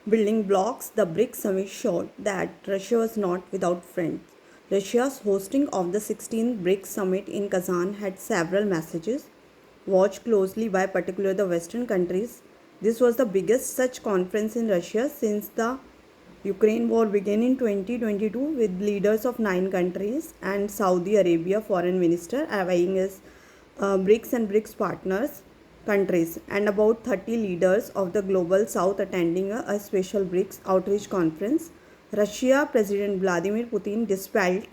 building blocks, the BRICS summit showed that Russia was not without friends. Russia's hosting of the 16th BRICS summit in Kazan had several messages, watched closely by particularly the Western countries. This was the biggest such conference in Russia since the Ukraine war began in 2022 with leaders of 9 countries and Saudi Arabia foreign minister eyeing as BRICS and BRICS partners countries and about 30 leaders of the global south attending a special BRICS outreach conference. Russia President Vladimir Putin dispelled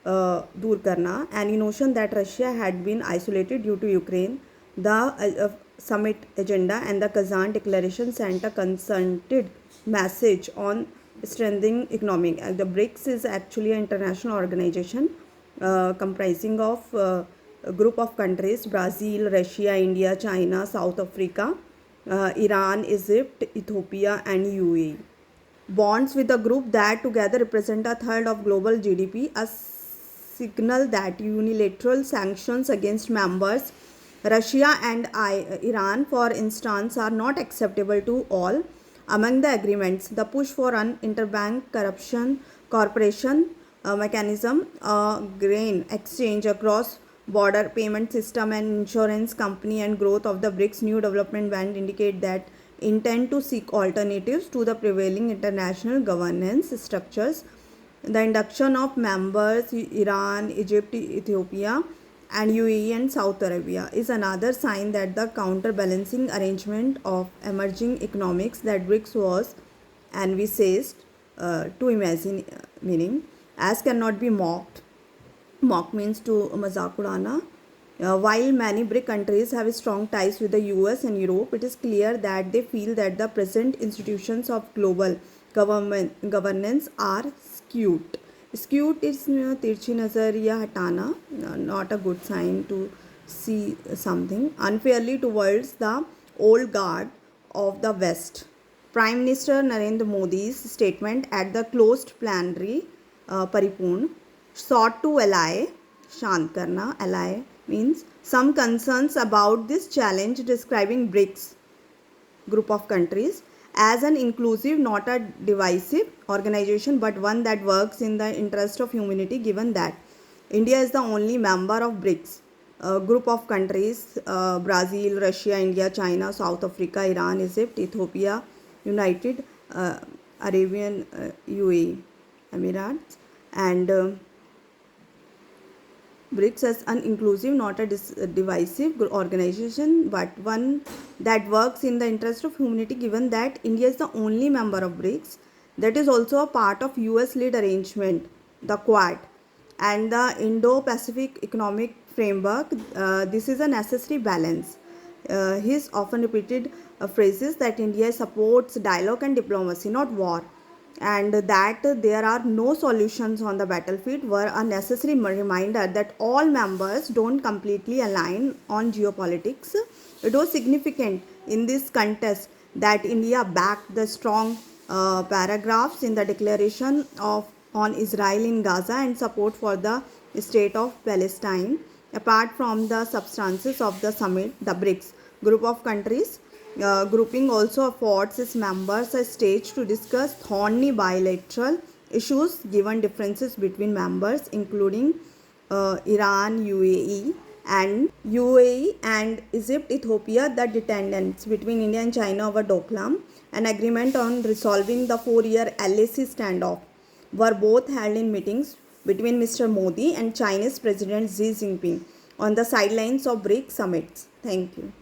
दूर करना any notion that Russia had been isolated due to Ukraine. The summit agenda and the Kazan declaration sent a concerted message on strengthening economic. The BRICS is actually an international organization comprising of a group of countries: Brazil, Russia, India, China, South Africa, Iran, Egypt, Ethiopia, and UAE. Bonds with a group that together represent a third of global GDP, a signal that unilateral sanctions against members, Russia and Iran, for instance, are not acceptable to all. Among the agreements, the push for an interbank corruption cooperation mechanism, grain exchange across border payment system and insurance company, and growth of the BRICS new development band indicate that intend to seek alternatives to the prevailing international governance structures. The induction of members Iran, Egypt, Ethiopia, and UAE and Saudi Arabia is another sign that the counterbalancing arrangement of emerging economics that BRICS was envisaged to imagine, meaning as cannot be mocked. Mock means to mazak udana. While many BRIC countries have strong ties with the US and Europe, it is clear that they feel that the present institutions of global governance are skewed. Skewed is tirchi nazar ya hatana, not a good sign to see something unfairly towards the old guard of the West. Prime Minister Narendra Modi's statement at the closed plenary Paripurn sought to allay, shant karna, allay means some concerns about this challenge, describing BRICS group of countries as an inclusive, not a divisive organization, but one that works in the interest of humanity, given that India is the only member of BRICS group of countries: Brazil, Russia, India, China, South Africa, Iran, Egypt, Ethiopia, United Arabian UAE Emirates, and BRICS as an inclusive, not a divisive organization, but one that works in the interest of humanity, given that India is the only member of BRICS that is also a part of US-led arrangement, the Quad, and the Indo-Pacific Economic Framework. This is a necessary balance. His often repeated phrases that India supports dialogue and diplomacy, not war, and that there are no solutions on the battlefield were a necessary reminder that all members don't completely align on geopolitics. It was significant in this contest that India backed the strong paragraphs in the declaration on Israel in Gaza and support for the state of Palestine. Apart from the substances of the summit, the BRICS group of countries grouping also affords its members a stage to discuss thorny bilateral issues given differences between members, including Iran, UAE and Egypt, Ethiopia, the detentions between India and China over Doklam, an agreement on resolving the 4-year LAC standoff, were both held in meetings between Mr. Modi and Chinese President Xi Jinping on the sidelines of BRICS summits. Thank you.